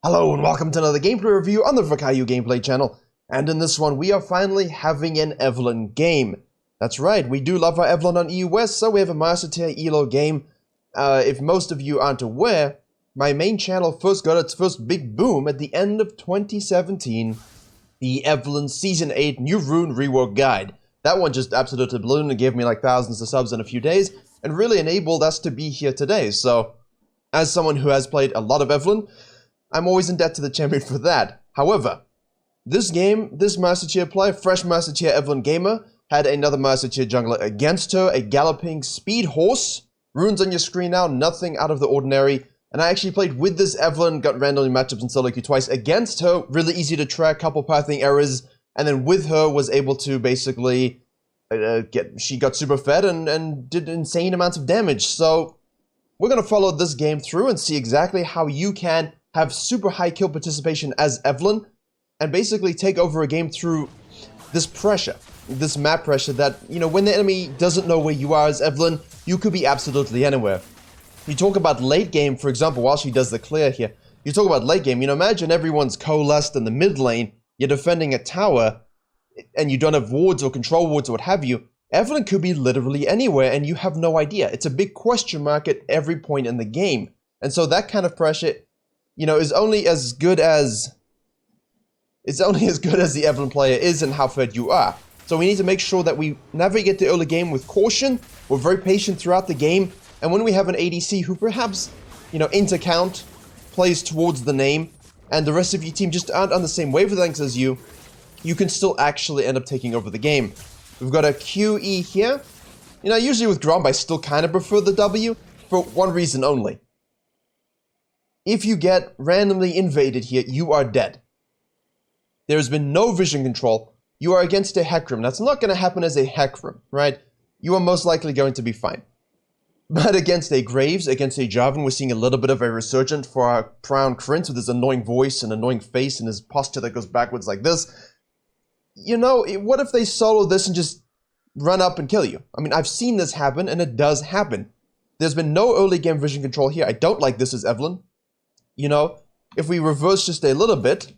Hello and welcome to another gameplay review on the Virkayu gameplay channel. And in this one, we are finally having an Evelynn game. That's right, we do love our Evelynn on EU West, so we have a Master Tier ELO game. If most of you aren't aware, my main channel first got its first big boom at the end of 2017. The Evelynn Season 8 New Rune Rework Guide. That one just absolutely ballooned and gave me like thousands of subs in a few days, and really enabled us to be here today. So, as someone who has played a lot of Evelynn, I'm always in debt to the champion for that. However, this game, this Master Tier player, fresh Master Tier Evelynn gamer, had another Master Tier jungler against her, a galloping speed horse. Runes on your screen now, nothing out of the ordinary. And I actually played with this Evelynn, got randomly matchups in solo queue twice against her, really easy to track, couple pathing errors, and then with her was able to basically she got super fed and did insane amounts of damage. So we're going to follow this game through and see exactly how you can have super high kill participation as Evelynn, and basically take over a game through this pressure, this map pressure that, you know, when the enemy doesn't know where you are as Evelynn, you could be absolutely anywhere. You talk about late game, for example, while she does the clear here, you talk about late game, you know, imagine everyone's coalesced in the mid lane, you're defending a tower, and you don't have wards or control wards or what have you. Evelynn could be literally anywhere, and you have no idea. It's a big question mark at every point in the game. And so that kind of pressure, you know, is only as good as the Evelynn player is and how fed you are. So we need to make sure that we navigate the early game with caution. We're very patient throughout the game, and when we have an ADC who perhaps, you know, intercount, plays towards the name, and the rest of your team just aren't on the same wavelengths as you, you can still actually end up taking over the game. We've got a QE here. You know, usually with Gromp I still kind of prefer the W, for one reason only. If you get randomly invaded here, you are dead. There has been no vision control. You are against a Hecarim. That's not going to happen as a Hecarim, right? You are most likely going to be fine. But against a Graves, against a Jarvan, we're seeing a little bit of a resurgent for our Crown Prince with his annoying voice and annoying face and his posture that goes backwards like this. You know, what if they solo this and just run up and kill you? I mean, I've seen this happen, and it does happen. There's been no early game vision control here. I don't like this as Evelynn. You know, if we reverse just a little bit,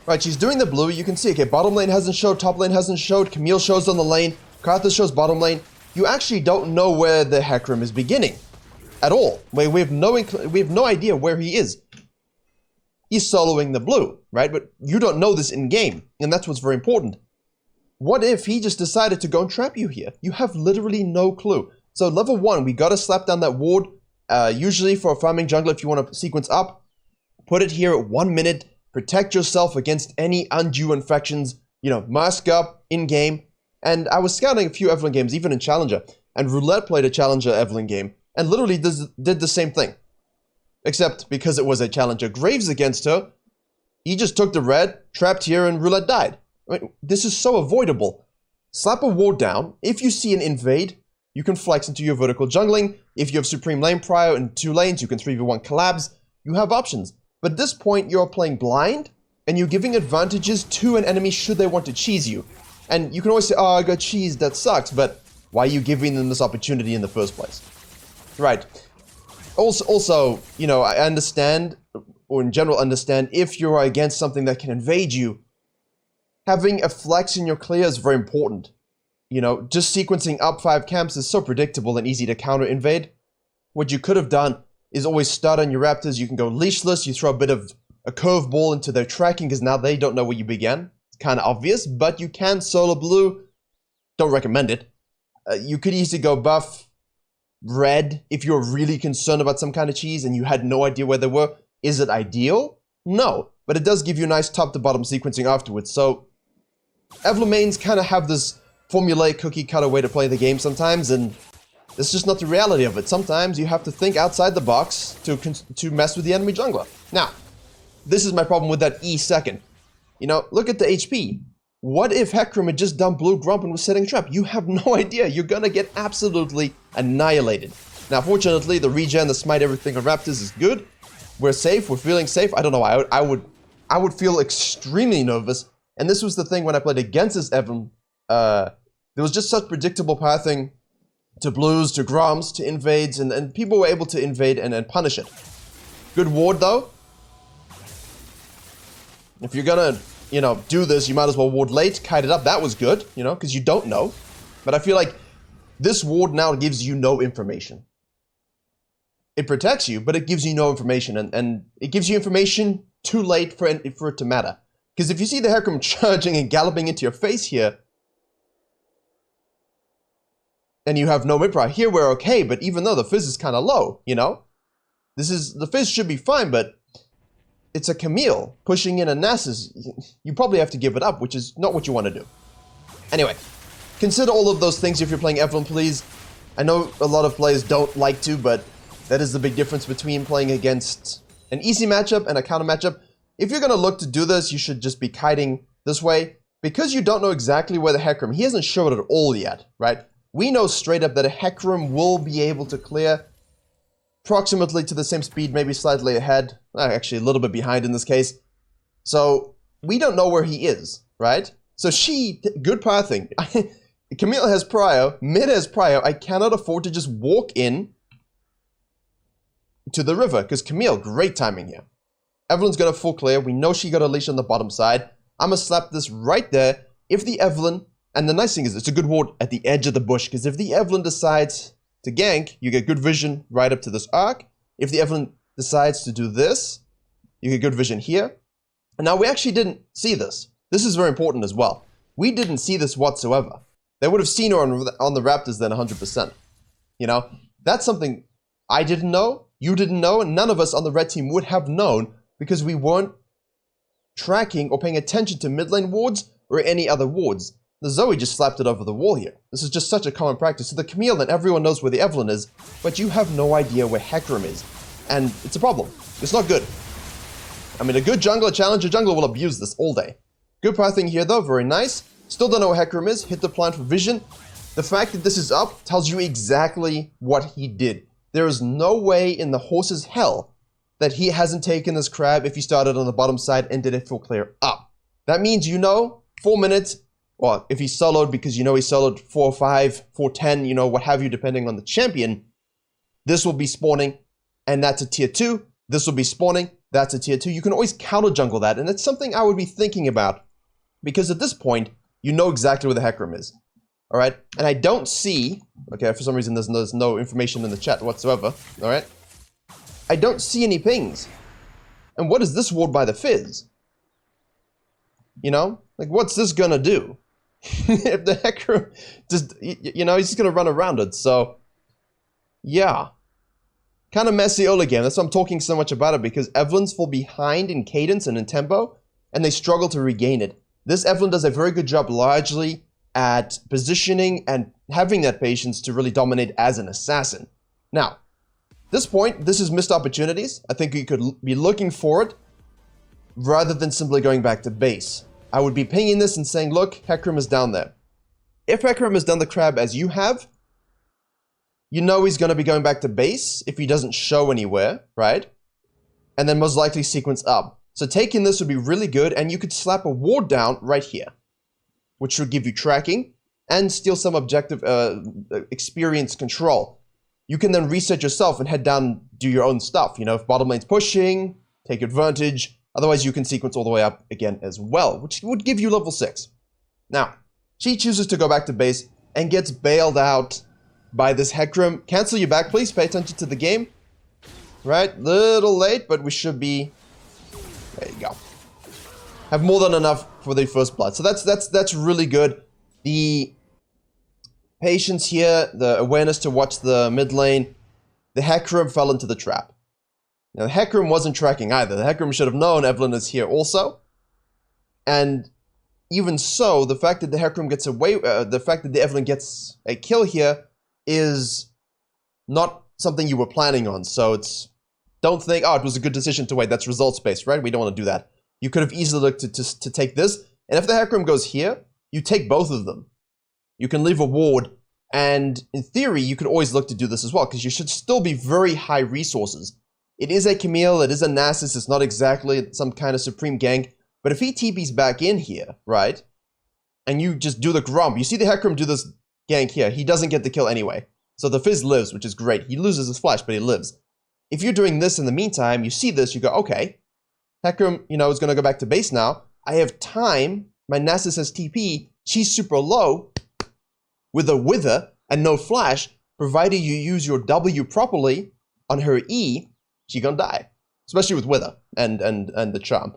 right, she's doing the blue, you can see, okay, bottom lane hasn't showed, top lane hasn't showed, Camille shows on the lane, Karthus shows bottom lane. You actually don't know where the Hecarim is beginning at all. We have no idea where he is. He's soloing the blue, right? But you don't know this in game, and that's what's very important. What if he just decided to go and trap you here? You have literally no clue. So level 1, we gotta slap down that ward. Usually for a farming jungler, if you want to sequence up, put it here at 1 minute, protect yourself against any undue infections, you know, mask up in-game. And I was scouting a few Evelynn games, even in Challenger, and Roulette played a Challenger Evelynn game, and literally did the same thing. Except because it was a Challenger Graves against her, he just took the red, trapped here, and Roulette died. I mean, this is so avoidable. Slap a ward down. If you see an invade, you can flex into your vertical jungling. If you have Supreme Lane Prior in 2 lanes, you can 3v1 collabs. You have options. But at this point, you're playing blind, and you're giving advantages to an enemy should they want to cheese you. And you can always say, oh, I got cheesed, that sucks, but why are you giving them this opportunity in the first place? Right. Also, you know, I understand, or in general understand, if you're against something that can invade you, having a flex in your clear is very important. You know, just sequencing up 5 camps is so predictable and easy to counter invade. What you could have done is always start on your Raptors. You can go leashless, you throw a bit of a curveball into their tracking because now they don't know where you began. It's kind of obvious, but you can solo blue. Don't recommend it. You could easily go buff red if you're really concerned about some kind of cheese and you had no idea where they were. Is it ideal? No, but it does give you a nice top to bottom sequencing afterwards. So Evelynn mains kind of have this formulaic cookie cutter way to play the game sometimes, and it's just not the reality of it. Sometimes you have to think outside the box to mess with the enemy jungler. Now, this is my problem with that E second. You know, look at the HP. What if Hecarim had just done blue Gromp and was setting a trap? You have no idea. You're gonna get absolutely annihilated. Now, fortunately, the regen, the smite, everything on Raptors is good. We're safe. We're feeling safe. I don't know. I would feel extremely nervous. And this was the thing when I played against this Evelynn. There was just such predictable pathing to blues, to Groms, to invades, and people were able to invade and punish it. Good ward though. If you're gonna, you know, do this, you might as well ward late, kite it up. That was good, you know, because you don't know. But I feel like this ward now gives you no information. It protects you, but it gives you no information, and it gives you information too late for it to matter. Because if you see the Hecarim charging and galloping into your face here, and you have no mid-prior, here we're okay, but even though the fizz is kind of low, you know? The fizz should be fine, but it's a Camille pushing in a Nasus. You probably have to give it up, which is not what you want to do. Anyway, consider all of those things if you're playing Evelynn, please. I know a lot of players don't like to, but that is the big difference between playing against an easy matchup and a counter matchup. If you're going to look to do this, you should just be kiting this way. Because you don't know exactly where the Hecarim, he hasn't showed it at all yet, right? We know straight up that a Hecarim will be able to clear approximately to the same speed, maybe slightly ahead. Actually, a little bit behind in this case. So, we don't know where he is, right? So good pathing. Camille has prio, mid has prio. I cannot afford to just walk in to the river, because Camille, great timing here. Evelynn's got a full clear. We know she got a leash on the bottom side. I'm going to slap this right there. If the Evelynn, and the nice thing is it's a good ward at the edge of the bush, because if the Evelynn decides to gank, you get good vision right up to this arc. If the Evelynn decides to do this, you get good vision here. And now we actually didn't see this. This is very important as well. We didn't see this whatsoever. They would have seen her on the Raptors then 100%. You know, that's something I didn't know, you didn't know, and none of us on the red team would have known because we weren't tracking or paying attention to mid lane wards or any other wards. The Zoe just slapped it over the wall here. This is just such a common practice. So the Camille, then everyone knows where the Evelynn is, but you have no idea where Hecarim is. And it's a problem. It's not good. I mean, a good jungler, challenger jungler will abuse this all day. Good pathing here though, very nice. Still don't know where Hecarim is. Hit the plant for vision. The fact that this is up tells you exactly what he did. There is no way in the horse's hell that he hasn't taken this crab if he started on the bottom side and did a full clear up. That means, you know, 4 minutes, or if he soloed, because you know he soloed 4-5, 4-10, you know, what have you, depending on the champion, this will be spawning, and that's a tier 2. This will be spawning, that's a tier 2. You can always counter jungle that, and it's something I would be thinking about, because at this point, you know exactly where the Hecarim is. Alright, and I don't see, okay, for some reason there's no information in the chat whatsoever, alright? I don't see any pings. And what is this ward by the Fizz? You know? Like, what's this gonna do? If the Hecarim just, you know, he's just gonna run around it, so... Yeah. Kind of messy early game, that's why I'm talking so much about it, because Evelynn's fall behind in cadence and in tempo, and they struggle to regain it. This Evelynn does a very good job largely at positioning and having that patience to really dominate as an assassin. Now, this point, this is missed opportunities. I think you could be looking for it rather than simply going back to base. I would be pinging this and saying, look, Hecarim is down there. If Hecarim has done the crab as you have, you know he's going to be going back to base if he doesn't show anywhere, right? And then most likely sequence up. So taking this would be really good, and you could slap a ward down right here, which would give you tracking and steal some objective experience control. You can then reset yourself and head down, do your own stuff. You know, if bottom lane's pushing, take advantage. Otherwise, you can sequence all the way up again as well, which would give you level 6. Now, she chooses to go back to base and gets bailed out by this Hecarim. Cancel you back, please. Pay attention to the game. Right? Little late, but we should be... There you go. Have more than enough for the first blood. So that's really good. The patience here, the awareness to watch the mid lane. The Hecarim fell into the trap. Now, the Hecarim wasn't tracking either. The Hecarim should have known Evelynn is here also. And even so, the fact that the Hecarim gets away, the fact that the Evelynn gets a kill here is not something you were planning on. So it's, don't think, oh, it was a good decision to wait. That's results-based, right? We don't want to do that. You could have easily looked to take this. And if the Hecarim goes here, you take both of them. You can leave a ward. And in theory, you could always look to do this as well, because you should still be very high resources. It is a Camille, it is a Nasus, it's not exactly some kind of supreme gank. But if he TP's back in here, right, and you just do the grump, you see the Hecarim do this gank here, he doesn't get the kill anyway. So the Fizz lives, which is great. He loses his flash, but he lives. If you're doing this in the meantime, you see this, you go, okay, Hecarim, you know, is going to go back to base now. I have time. My Nasus has TP. She's super low with a Wither and no flash. Provided you use your W properly on her E, she's going to die. Especially with Wither and the Charm.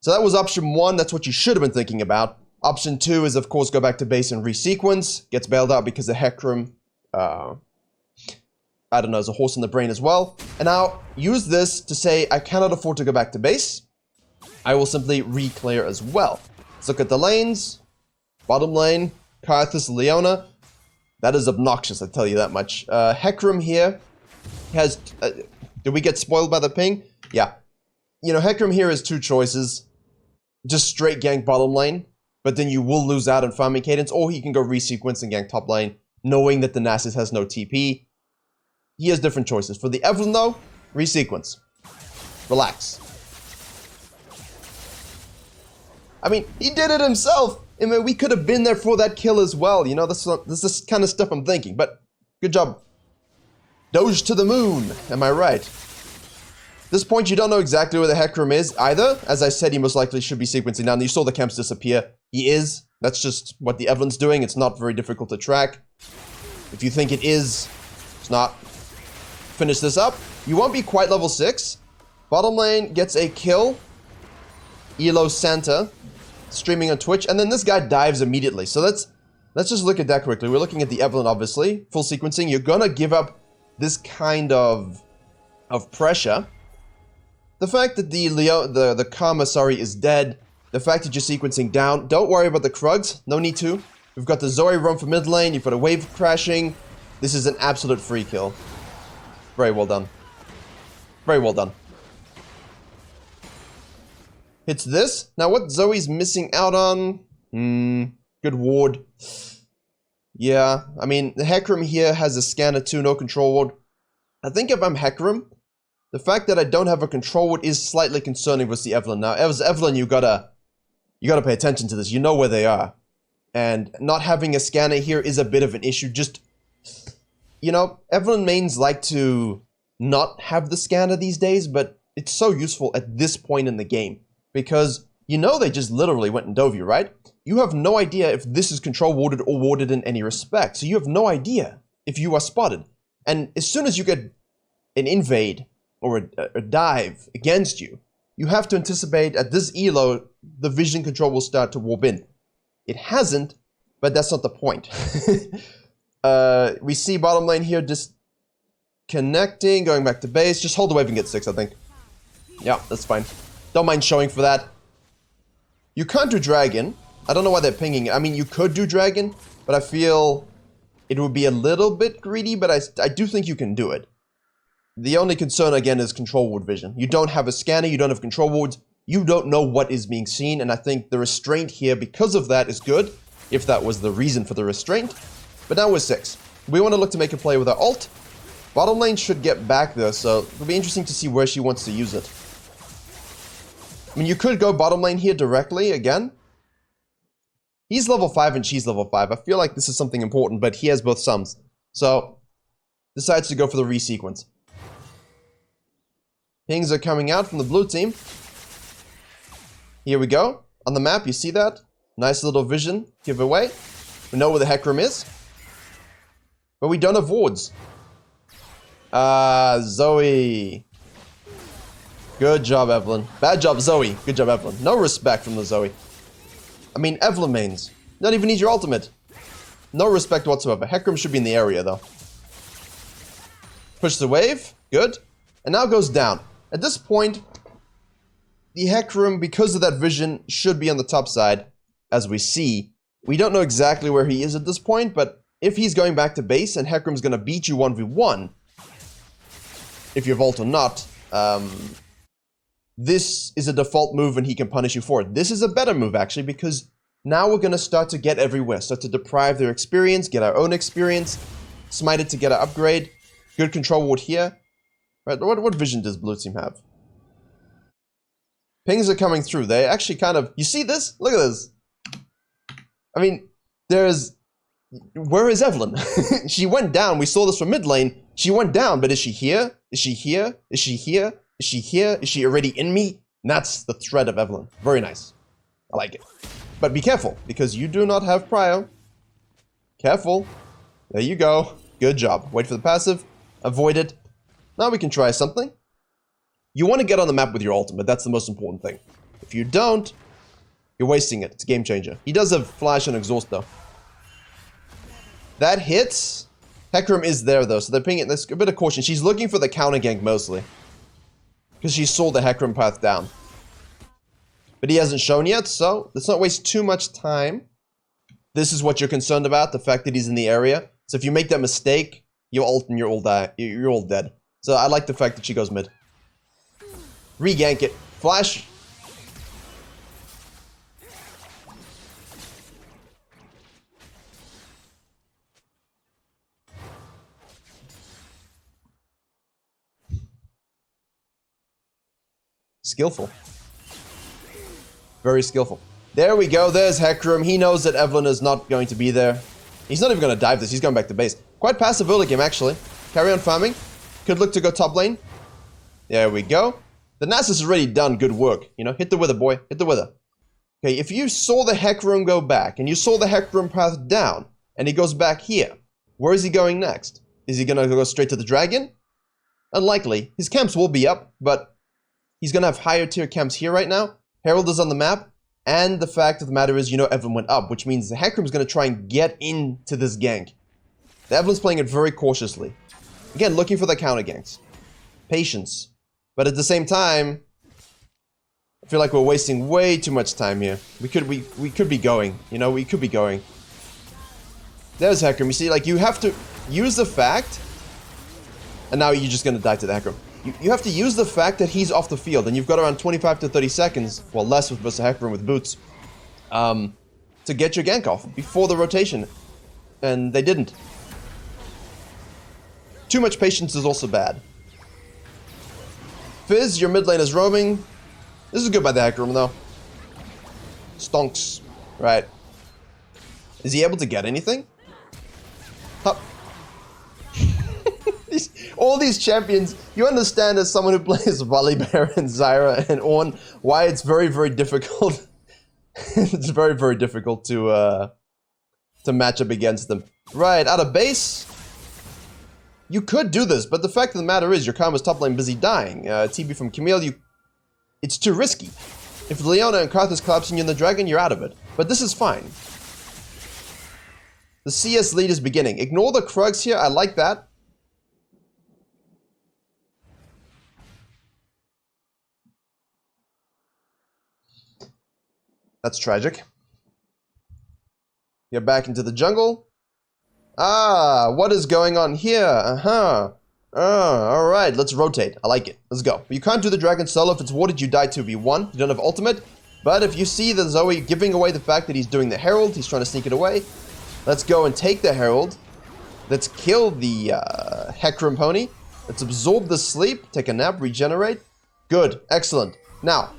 So that was option 1. That's what you should have been thinking about. Option 2 is, of course, go back to base and resequence. Gets bailed out because the Hecarim, I don't know, is a horse in the brain as well. And now use this to say, I cannot afford to go back to base. I will simply re-clear as well. Let's look at the lanes. Bottom lane, Karthus, Leona. That is obnoxious, I tell you that much. Hecarim here has... did we get spoiled by the ping? Yeah. You know, Hecarim here has 2 choices. Just straight gank bottom lane, but then you will lose out on farming cadence, or he can go resequence and gank top lane, knowing that the Nasus has no TP. He has different choices. For the Evelynn, though, resequence. Relax. I mean, he did it himself. I mean, we could have been there for that kill as well. You know, this is the kind of stuff I'm thinking. But good job. Doge to the moon. Am I right? At this point, you don't know exactly where the Hecarim is either. As I said, he most likely should be sequencing down. You saw the camps disappear. He is. That's just what the Evelynn's doing. It's not very difficult to track. If you think it is, it's not. Finish this up. You won't be quite level 6. Bottom lane gets a kill. Elo Santa. Streaming on Twitch. And then this guy dives immediately. So let's just look at that quickly. We're looking at the Evelynn, obviously. Full sequencing. You're gonna give up this kind of pressure. The fact that the Karma, is dead. The fact that you're sequencing down. Don't worry about the Krugs. No need to. We've got the Zoe roam for mid lane. You've got a wave crashing. This is an absolute free kill. Very well done. Very well done. Hits this. Now what Zoe's missing out on? Good ward. Yeah, I mean, the Hecarim here has a scanner too, no control ward. I think if I'm Hecarim, the fact that I don't have a control ward is slightly concerning with the Evelynn. Now, as Evelynn, you gotta pay attention to this. You know where they are. And not having a scanner here is a bit of an issue. Just, you know, Evelynn mains like to not have the scanner these days, but it's so useful at this point in the game. Because you know they just literally went and dove you, right? You have no idea if this is control warded or warded in any respect. So you have no idea if you are spotted. And as soon as you get an invade or a dive against you, you have to anticipate at this elo, the vision control will start to warp in. It hasn't, but that's not the point. We see bottom lane here disconnecting, going back to base. Just hold the wave and get 6, I think. Yeah, that's fine. Don't mind showing for that. You can't do dragon. I don't know why they're pinging. I mean, you could do dragon, but I feel it would be a little bit greedy, but I do think you can do it. The only concern, again, is control ward vision. You don't have a scanner, you don't have control wards, you don't know what is being seen, and I think the restraint here, because of that, is good, if that was the reason for the restraint. But now we're 6. We want to look to make a play with our ult. Bottom lane should get back there, so it'll be interesting to see where she wants to use it. I mean, you could go bottom lane here directly, again. He's level 5 and she's level 5. I feel like this is something important, but he has both sums. So, decides to go for the resequence. Pings are coming out from the blue team. Here we go. On the map, you see that? Nice little vision giveaway. We know where the Hecarim is. But we don't have wards. Zoe. Good job, Evelynn. Bad job, Zoe. Good job, Evelynn. No respect from the Zoe. I mean, Evelynn mains. Don't even need your ultimate. No respect whatsoever. Hecarim should be in the area, though. Push the wave. Good. And now goes down. At this point, the Hecarim, because of that vision, should be on the top side, as we see. We don't know exactly where he is at this point, but if he's going back to base and Hecarim's going to beat you 1v1, if you vault or not, this is a default move and he can punish you for it. This is a better move, actually, because now we're going to start to get everywhere. Start to deprive their experience, get our own experience, smite it to get our upgrade. Good control ward here. Right, what vision does blue team have? Pings are coming through. They actually kind of... You see this? Look at this. I mean, there's... Where is Evelynn? She went down. We saw this from mid lane. She went down, but is she here? Is she here? Is she here? Is she here? Is she already in me? And that's the threat of Evelynn. Very nice. I like it. But be careful, because you do not have prio. Careful. There you go. Good job. Wait for the passive. Avoid it. Now we can try something. You want to get on the map with your ultimate. That's the most important thing. If you don't, you're wasting it. It's a game changer. He does have flash and exhaust, though. That hits. Hecarim is there, though, so they're pinging it. There's a bit of caution. She's looking for the counter gank mostly. Because she saw the Hecarim path down. But he hasn't shown yet, so let's not waste too much time. This is what you're concerned about, the fact that he's in the area. So if you make that mistake, you ult and you're all dead. So I like the fact that she goes mid. Re-gank it. Flash. Skillful. Very skillful. There we go. There's Hecarim. He knows that Evelynn is not going to be there. He's not even going to dive this. He's going back to base. Quite passive early game, actually. Carry on farming. Could look to go top lane. There we go. The Nasus has already done good work. You know, hit the wither, boy. Hit the wither. Okay, if you saw the Hecarim go back, and you saw the Hecarim path down, and he goes back here, where is he going next? Is he going to go straight to the dragon? Unlikely. His camps will be up, but he's going to have higher tier camps here right now. Herald is on the map, and the fact of the matter is, you know, Evelynn went up, which means the Hecarim's going to try and get into this gank. The Evelynn's playing it very cautiously. Again, looking for the counter ganks. Patience. But at the same time, I feel like we're wasting way too much time here. We could be going, you know, we could be going. There's Hecarim. You see, like, you have to use the fact, and now you're just going to die to the Hecarim. You have to use the fact that he's off the field, and you've got around 25 to 30 seconds, well, less with versus Hecarim with boots, to get your gank off before the rotation. And they didn't. Too much patience is also bad. Fizz, your mid lane is roaming. This is good by the Hecarim, though. Stonks. Right. Is he able to get anything? Hup. All these champions, you understand as someone who plays Volibear and Zyra and Ornn, why it's very, very difficult. It's very, very difficult to match up against them. Right, out of base. You could do this, but the fact of the matter is your Karma's top lane busy dying. TB from Camille, it's too risky. If Leona and Karthus collapsing you in the dragon, you're out of it. But this is fine. The CS lead is beginning. Ignore the Krugs here, I like that. That's tragic. You're back into the jungle. Ah, what is going on here? Alright, let's rotate. I like it. Let's go. You can't do the dragon solo. If it's warded, you die 2v1. You don't have ultimate. But if you see the Zoe giving away the fact that he's doing the Herald, he's trying to sneak it away. Let's go and take the Herald. Let's kill the Hecarim pony. Let's absorb the sleep. Take a nap. Regenerate. Good. Excellent. Now,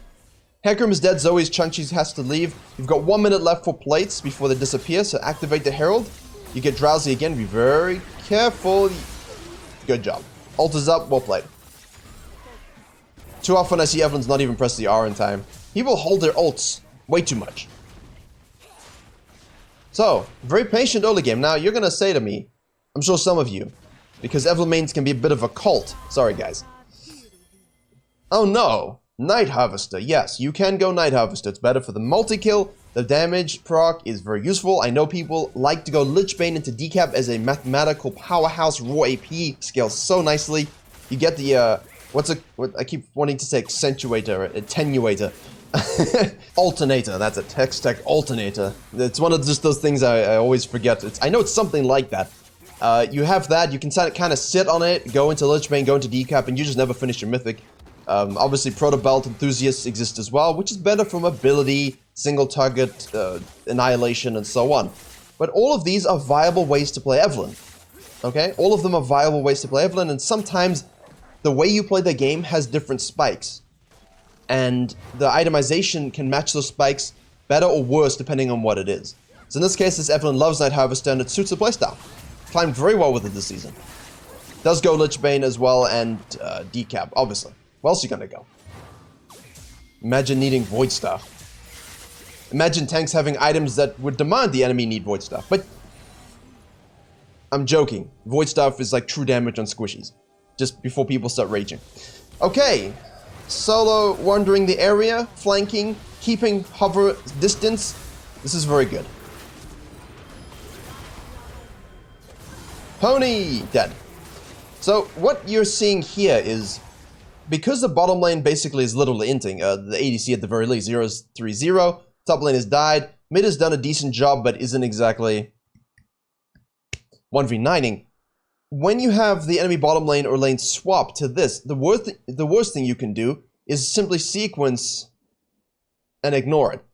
Hecarim is dead. Zoe's chunk. She has to leave. You've got 1 minute left for plates before they disappear. So activate the Herald. You get drowsy again. Be very careful. Good job. Ult is up. Well played. Too often I see Evelynn's not even press the R in time. People hold their ults way too much. So, very patient early game. Now, you're going to say to me, I'm sure some of you, because Evelynn mains can be a bit of a cult. Sorry, guys. Oh no. Night Harvester. Yes, you can go Night Harvester. It's better for the multi-kill. The damage proc is very useful. I know people like to go Lich Bane into decap as a mathematical powerhouse. Raw AP scales so nicely. You get the, what I keep wanting to say accentuator, attenuator. Alternator, that's a text tech alternator. It's one of just those things I always forget. I know it's something like that. You have that, you can kind of sit on it, go into Lich Bane, go into decap, and you just never finish your mythic. Obviously, Proto Belt enthusiasts exist as well, which is better for mobility, single target, annihilation, and so on. But all of these are viable ways to play Evelynn. Okay? All of them are viable ways to play Evelynn, and sometimes the way you play the game has different spikes. And the itemization can match those spikes better or worse depending on what it is. So in this case, this Evelynn loves Night Harvester and it suits the playstyle. Climbed very well with it this season. Does go Lich Bane as well and decap, obviously. Where else are you gonna go? Imagine needing void stuff. Imagine tanks having items that would demand the enemy need void stuff. But I'm joking. Void stuff is like true damage on squishies. Just before people start raging. Okay. Solo wandering the area, flanking, keeping hover distance. This is very good. Pony! Dead. So what you're seeing here is, because the bottom lane basically is literally inting, the ADC at the very least, 0-3-0, top lane has died, mid has done a decent job but isn't exactly 1v9ing. When you have the enemy bottom lane or lane swap to this, the worst thing you can do is simply sequence and ignore it.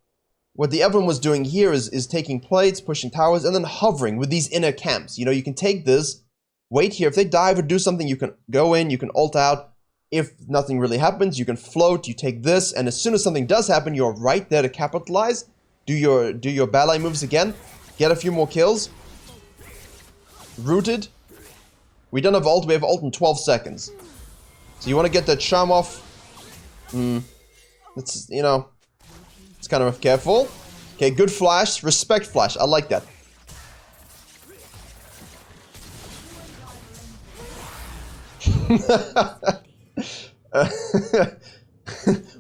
What the Evelynn was doing here is taking plates, pushing towers, and then hovering with these inner camps. You know, you can take this, wait here. If they dive or do something, you can go in, you can ult out. If nothing really happens, you can float, you take this, and as soon as something does happen, you're right there to capitalize. Do your ballet moves again, get a few more kills. Rooted. We don't have ult, we have ult in 12 seconds. So you want to get that charm off. It's, you know, it's kind of careful. Okay, good flash, respect flash, I like that.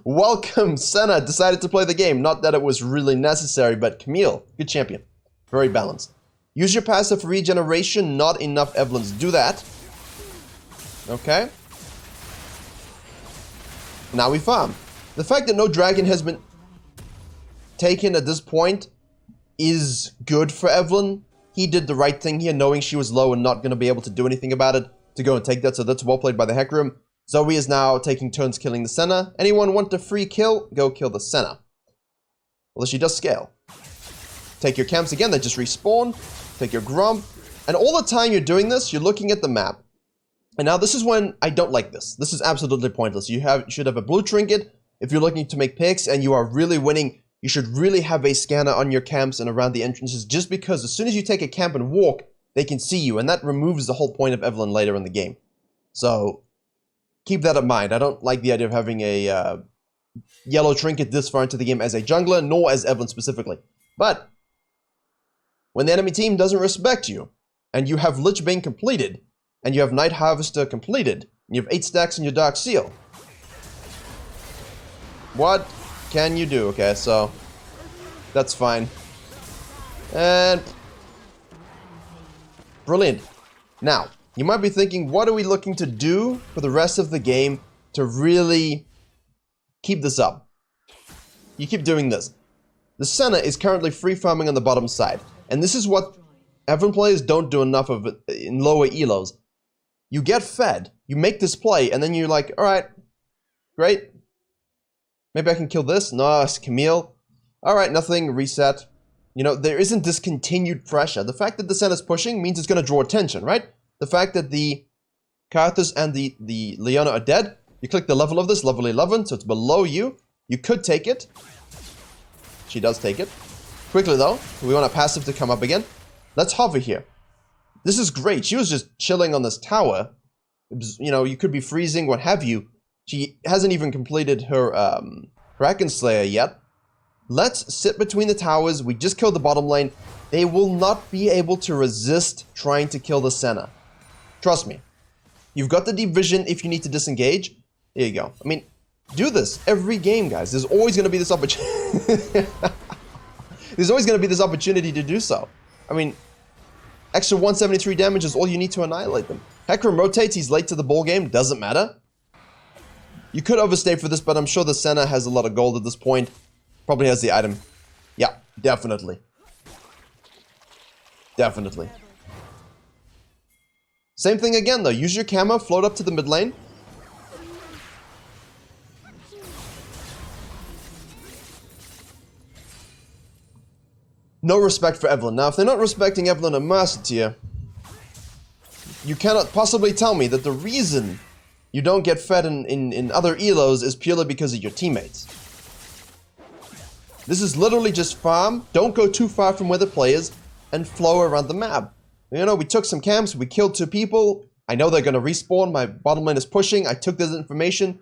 Welcome, Senna decided to play the game. Not that it was really necessary, but Camille, good champion. Very balanced. Use your passive for regeneration. Not enough Evelyns do that. Okay. Now we farm. The fact that no dragon has been taken at this point is good for Evelynn. He did the right thing here, knowing she was low and not going to be able to do anything about it, to go and take that, so that's well played by the Hack Room. Zoe is now taking turns killing the Senna. Anyone want a free kill? Go kill the Senna. Well, she does scale. Take your camps again, they just respawn. Take your Grump. And all the time you're doing this, you're looking at the map. And now this is when I don't like this. This is absolutely pointless. You should have a blue trinket if you're looking to make picks and you are really winning. You should really have a scanner on your camps and around the entrances, just because as soon as you take a camp and walk, they can see you, and that removes the whole point of Evelynn later in the game. So keep that in mind. I don't like the idea of having a yellow trinket this far into the game as a jungler, nor as Evelynn specifically. But when the enemy team doesn't respect you, and you have Lich Bane completed, and you have Night Harvester completed, and you have 8 stacks in your Dark Seal, what can you do? Okay, so that's fine. And brilliant. Now, you might be thinking, what are we looking to do for the rest of the game to really keep this up? You keep doing this. The Senna is currently free farming on the bottom side. And this is what Evelynn players don't do enough of it in lower elos. You get fed, you make this play, and then you're like, alright, great. Maybe I can kill this. No, it's Camille. Alright, nothing, reset. You know, there isn't this continued pressure. The fact that the Senna's pushing means it's going to draw attention, right? The fact that the Karthus and the Leona are dead, you click the level of this, level 11, so it's below you. You could take it. She does take it. Quickly though, we want a passive to come up again. Let's hover here. This is great. She was just chilling on this tower. It was, you know, you could be freezing, what have you. She hasn't even completed her Kraken Slayer yet. Let's sit between the towers. We just killed the bottom lane. They will not be able to resist trying to kill the Senna. Trust me. You've got the deep vision if you need to disengage. There you go. I mean, do this every game, guys. There's always going to be this opportunity. There's always going to be this opportunity to do so. I mean, extra 173 damage is all you need to annihilate them. Hecarim rotates, he's late to the ball game, doesn't matter. You could overstay for this, but I'm sure the Senna has a lot of gold at this point. Probably has the item. Yeah, definitely. Definitely. Same thing again though, use your camo, float up to the mid lane. No respect for Evelynn. Now, if they're not respecting Evelynn and Mercer tier, you cannot possibly tell me that the reason you don't get fed in other elos is purely because of your teammates. This is literally just farm, don't go too far from where the play is, and flow around the map. You know, we took some camps, we killed 2 people, I know they're going to respawn, my bottom lane is pushing, I took this information,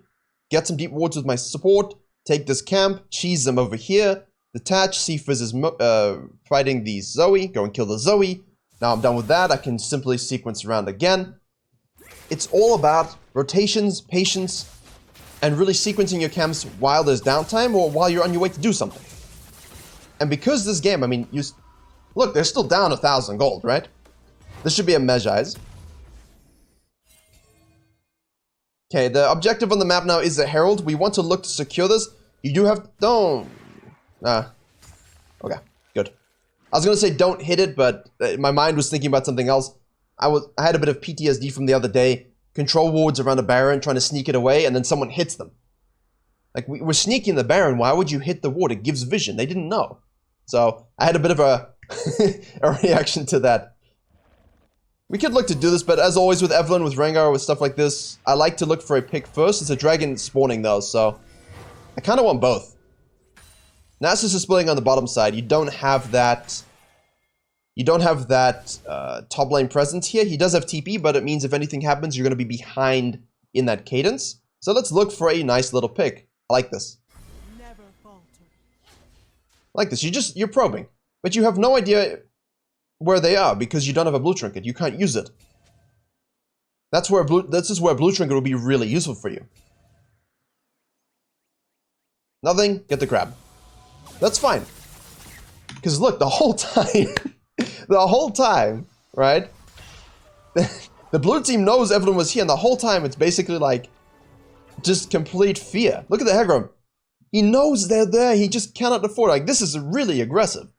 get some deep wards with my support, take this camp, cheese them over here, detach, see Fizz is fighting the Zoe, go and kill the Zoe. Now I'm done with that, I can simply sequence around again. It's all about rotations, patience, and really sequencing your camps while there's downtime or while you're on your way to do something. And because this game, I mean, look, they're still down 1,000 gold, right? This should be a Mejai's. Okay, the objective on the map now is the Herald. We want to look to secure this. You do have... Don't... Okay, good. I was going to say don't hit it, but my mind was thinking about something else. I had a bit of PTSD from the other day. Control wards around a Baron, trying to sneak it away, and then someone hits them. Like, we're sneaking the Baron. Why would you hit the ward? It gives vision. They didn't know. So, I had a bit of a, a reaction to that. We could look to do this, but as always with Evelynn, with Rengar, with stuff like this, I like to look for a pick first. It's a dragon spawning though, so I kind of want both. Nasus is splitting on the bottom side. You don't have that top lane presence here. He does have TP, but it means if anything happens, you're going to be behind in that cadence. So let's look for a nice little pick. I like this. Never falter. I like this. You're probing, but you have no idea where they are because you don't have a blue trinket. You can't use it. This is where blue trinket will be really useful for you. Nothing, get the crab. That's fine. Because look, the whole time, right? The blue team knows Evelynn was here, and the whole time it's basically like just complete fear. Look at the Hecarim. He knows they're there, he just cannot afford it. Like, this is really aggressive.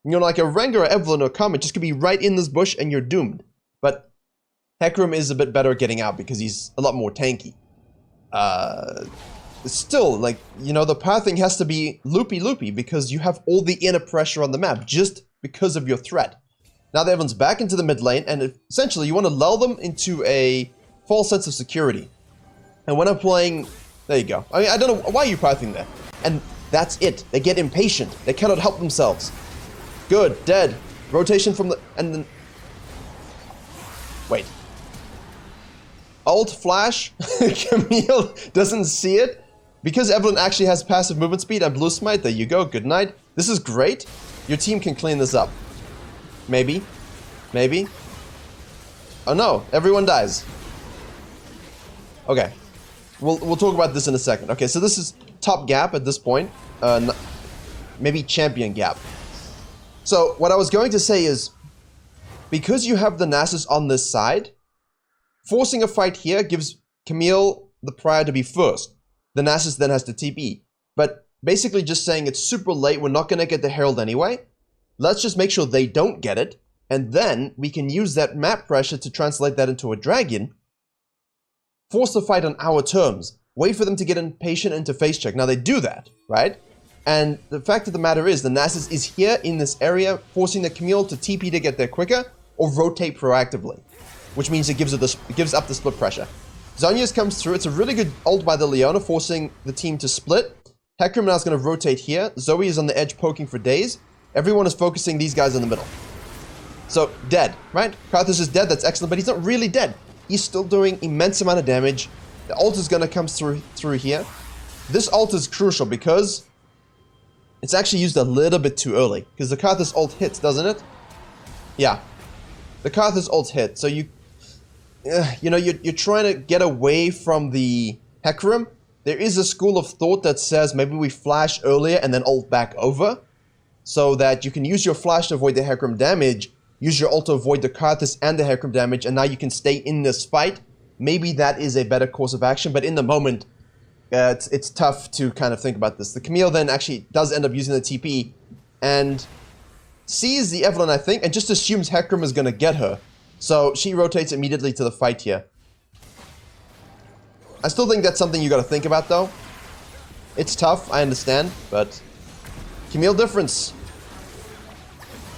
You know, like a Rengar or Evelynn or Comet just could be right in this bush and you're doomed. But Hecarim is a bit better at getting out because he's a lot more tanky. Still, like, you know, the pathing has to be loopy because you have all the inner pressure on the map just because of your threat. Now the Evelynn's back into the mid lane, and essentially you want to lull them into a false sense of security. And when I'm playing... There you go. I mean, I don't know why you're pathing there. And that's it. They get impatient. They cannot help themselves. Good, dead. Rotation from the... and then... Wait. Alt flash? Camille doesn't see it? Because Evelynn actually has passive movement speed and blue smite, there you go, good night. This is great. Your team can clean this up. Maybe. Maybe. Oh no, everyone dies. Okay. We'll talk about this in a second. Okay, so this is top gap at this point. Maybe champion gap. So, what I was going to say is, because you have the Nasus on this side, forcing a fight here gives Camille the prior to be first. The Nasus then has to TP. But basically just saying it's super late, we're not going to get the Herald anyway. Let's just make sure they don't get it, and then we can use that map pressure to translate that into a dragon. Force the fight on our terms. Wait for them to get impatient into face check. Now they do that, right? And the fact of the matter is, the Nasus is here in this area, forcing the Camille to TP to get there quicker, or rotate proactively. Which means it gives up the split pressure. Zhonya's comes through. It's a really good ult by the Leona, forcing the team to split. Hecarim now is going to rotate here. Zoe is on the edge poking for days. Everyone is focusing these guys in the middle. So, dead, right? Karthus is dead, that's excellent, but he's not really dead. He's still doing immense amount of damage. The ult is going to come through here. This ult is crucial because it's actually used a little bit too early. Because the Karthus ult hits, doesn't it? Yeah. The Karthus ult hit. So you know, you're trying to get away from the Hecarim. There is a school of thought that says maybe we flash earlier and then ult back over. So that you can use your flash to avoid the Hecarim damage, use your ult to avoid the Karthus and the Hecarim damage, and now you can stay in this fight. Maybe that is a better course of action, but in the moment, it's tough to kind of think about this. The Camille then actually does end up using the TP, and sees the Evelynn, I think, and just assumes Hecarim is going to get her. So she rotates immediately to the fight here. I still think that's something you got to think about, though. It's tough, I understand, but Camille difference.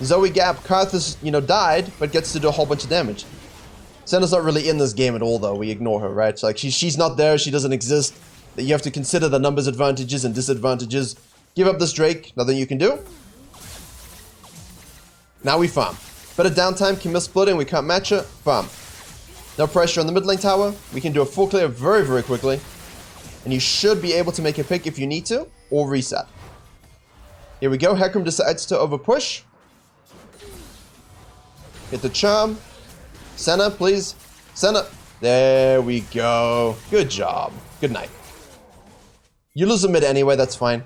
Zoe gap, Karthus, you know, died, but gets to do a whole bunch of damage. Senna's not really in this game at all, though. We ignore her, right? So, like, she's not there, she doesn't exist. You have to consider the numbers advantages and disadvantages. Give up this Drake, nothing you can do. Now we farm. Bit of downtime, Camille splitting, we can't match her, farm. No pressure on the mid lane tower. We can do a full clear very, very quickly. And you should be able to make a pick if you need to, or reset. Here we go. Hecarim decides to overpush. Hit the charm. Senna, please. Senna. There we go. Good job. Good night. You lose a mid anyway, that's fine.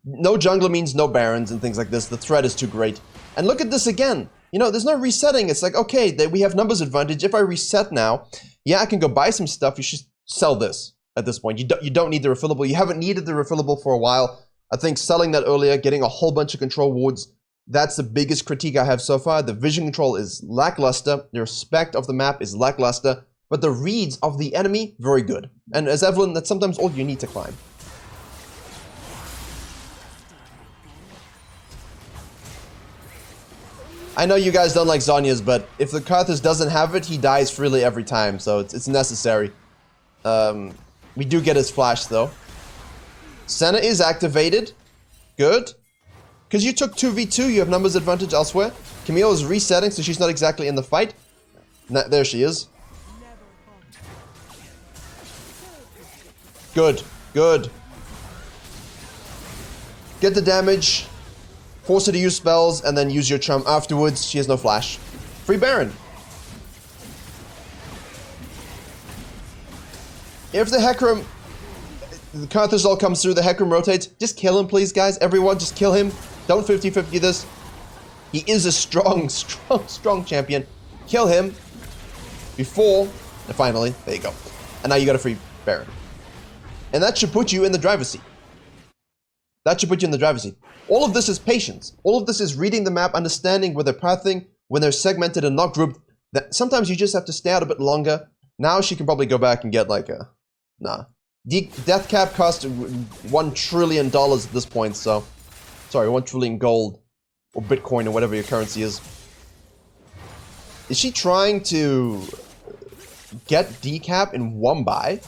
No jungler means no barons and things like this. The threat is too great. And look at this again. You know, there's no resetting. It's like, okay, we have numbers advantage. If I reset now, yeah, I can go buy some stuff. You should sell this at this point. You don't need the refillable. You haven't needed the refillable for a while. I think selling that earlier, getting a whole bunch of control wards, that's the biggest critique I have so far. The vision control is lackluster. The respect of the map is lackluster. But the reads of the enemy, very good. And as Evelynn, that's sometimes all you need to climb. I know you guys don't like Zhonya's, but if the Karthus doesn't have it, he dies freely every time, so it's necessary. We do get his flash, though. Senna is activated. Good. Because you took 2v2, you have numbers advantage elsewhere. Camille is resetting, so she's not exactly in the fight. There she is. Good. Good. Get the damage. Force her to use spells, and then use your charm afterwards. She has no flash. Free Baron. If the Hecarim... The Karthus all comes through, the Hecarim rotates. Just kill him, please, guys. Everyone, just kill him. Don't 50-50 this. He is a strong champion. Kill him. Before... And finally, there you go. And now you got a free Baron. And that should put you in the driver's seat. That should put you in the driver's seat. All of this is patience. All of this is reading the map, understanding where they're pathing, when they're segmented and not grouped. That sometimes you just have to stay out a bit longer. Now she can probably go back and get like a... Nah. Death cap cost $1 trillion at this point, so... Sorry, 1 trillion gold. Or Bitcoin or whatever your currency is. Is she trying to... get decap in one buy?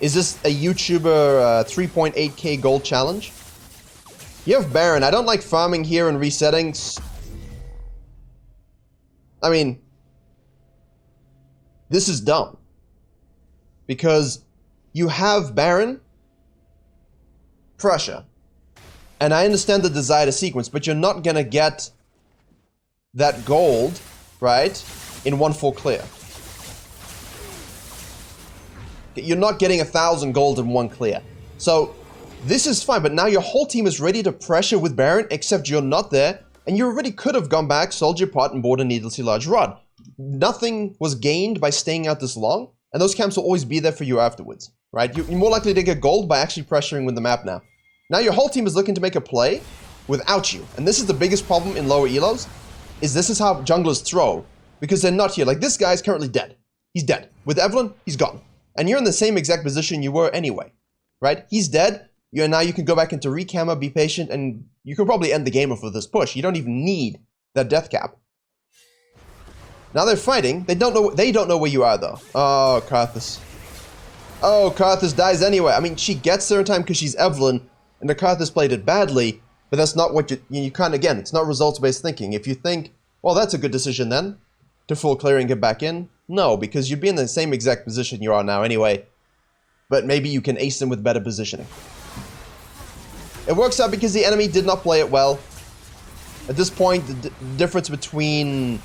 Is this a YouTuber 3.8k gold challenge? You have Baron. I don't like farming here and resetting. I mean, this is dumb. Because you have Baron, pressure. And I understand the desire to sequence, but you're not gonna get that gold, right, in one full clear. You're not getting 1,000 gold in one clear. So, this is fine, but now your whole team is ready to pressure with Baron, except you're not there, and you already could have gone back, sold your pot, and bought a needlessly large rod. Nothing was gained by staying out this long, and those camps will always be there for you afterwards, right? You're more likely to get gold by actually pressuring with the map now. Now your whole team is looking to make a play without you, and this is the biggest problem in lower elos, is this is how junglers throw, because they're not here. Like, this guy's currently dead. He's dead. With Evelynn, he's gone. And you're in the same exact position you were anyway, right? He's dead. Now you can go back into recammer, be patient, and you can probably end the game with this push. You don't even need that death cap. Now they're fighting. They don't know where you are, though. Oh, Karthus. Oh, Karthus dies anyway. I mean, she gets there in time because she's Evelynn, and the Karthus played it badly, but that's not what you can't, again, it's not results-based thinking. If you think, well, that's a good decision then, to full clear and get back in, no, because you'd be in the same exact position you are now anyway, but maybe you can ace them with better positioning. It works out because the enemy did not play it well. At this point, the difference between,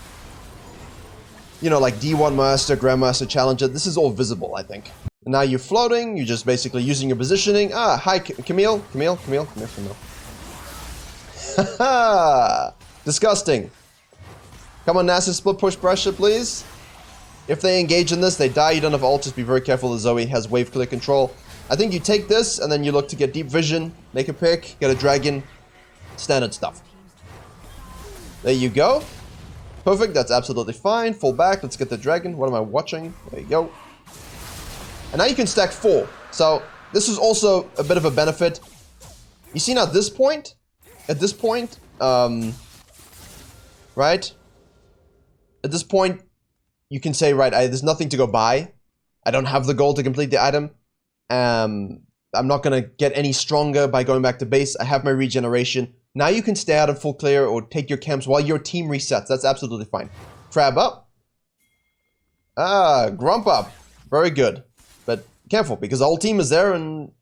you know, like D1 Master, Grandmaster, Challenger, this is all visible, I think. And now you're floating, you're just basically using your positioning. Ah, hi, Camille. Haha! Disgusting. Come on, NASA, split push pressure, please. If they engage in this, they die. You don't have ult, just be very careful that Zoe has wave clear control. I think you take this, and then you look to get deep vision, make a pick, get a dragon, standard stuff. There you go. Perfect, that's absolutely fine. Fall back, let's get the dragon. What am I watching? There you go. And now you can stack 4. So, this is also a bit of a benefit. You see now at this point, right? At this point, you can say, right, there's nothing to go buy. I don't have the gold to complete the item. I'm not going to get any stronger by going back to base. I have my regeneration. Now you can stay out of full clear or take your camps while your team resets. That's absolutely fine. Crab up. Ah, grump up. Very good. But careful, because the whole team is there and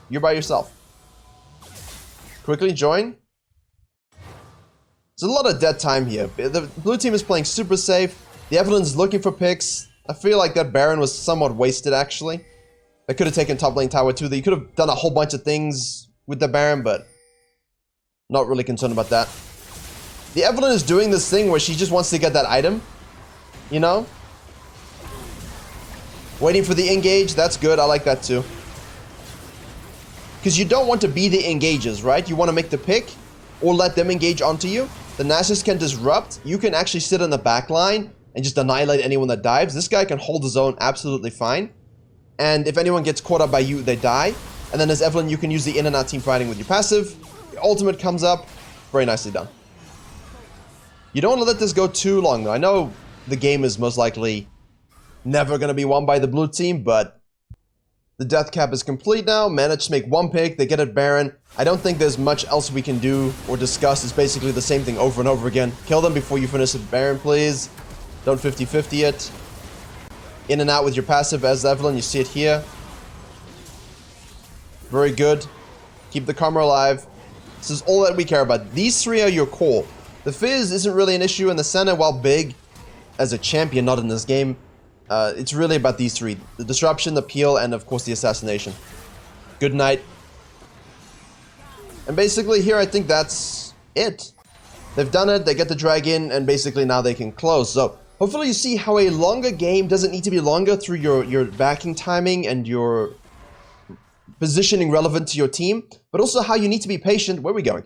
you're by yourself. Quickly join. There's a lot of dead time here. The blue team is playing super safe. The Evelynn's looking for picks. I feel like that Baron was somewhat wasted, actually. They could have taken top lane tower too. They could have done a whole bunch of things with the Baron, but not really concerned about that. The Evelynn is doing this thing where she just wants to get that item. You know? Waiting for the engage. That's good. I like that too. Because you don't want to be the engagers, right? You want to make the pick or let them engage onto you. The Nasus can disrupt. You can actually sit on the back line and just annihilate anyone that dives. This guy can hold his own absolutely fine. And if anyone gets caught up by you, they die. And then as Evelynn, you can use the in and out team fighting with your passive. Your ultimate comes up. Very nicely done. You don't want to let this go too long, though. I know the game is most likely never going to be won by the blue team, but the death cap is complete now. Managed to make one pick. They get it Baron. I don't think there's much else we can do or discuss. It's basically the same thing over and over again. Kill them before you finish it Baron, please. Don't 50-50 it. In and out with your passive as Evelynn. You see it here. Very good. Keep the karma alive. This is all that we care about. These three are your core. The Fizz isn't really an issue in the center, while big as a champion, not in this game. It's really about these three. The disruption, the peel, and of course the assassination. Good night. And basically here I think that's it. They've done it, they get the drag in, and basically now they can close. So hopefully you see how a longer game doesn't need to be longer through your backing timing and your positioning relevant to your team, but also how you need to be patient. Where are we going?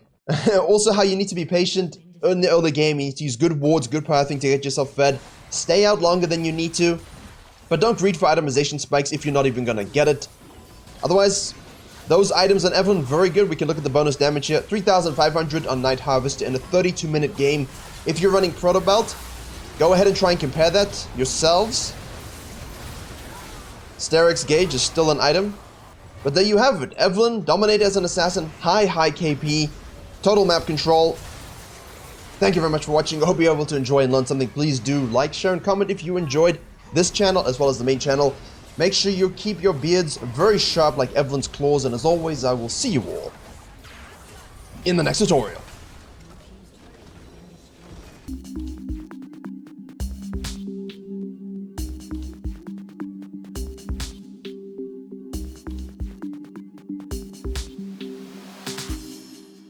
Also how you need to be patient in the early game. You need to use good wards, good pathing to get yourself fed. Stay out longer than you need to, but don't greed for itemization spikes if you're not even gonna get it. Otherwise, those items on Evelynn, very good. We can look at the bonus damage here. 3,500 on Night Harvest in a 32-minute game. If you're running Proto Belt, go ahead and try and compare that yourselves. Sterix Gauge is still an item. But there you have it. Evelynn, dominate as an assassin, high KP, total map control. Thank you very much for watching. I hope you're able to enjoy and learn something. Please do like, share, and comment if you enjoyed this channel as well as the main channel. Make sure you keep your beards very sharp like Evelynn's claws. And as always, I will see you all in the next tutorial.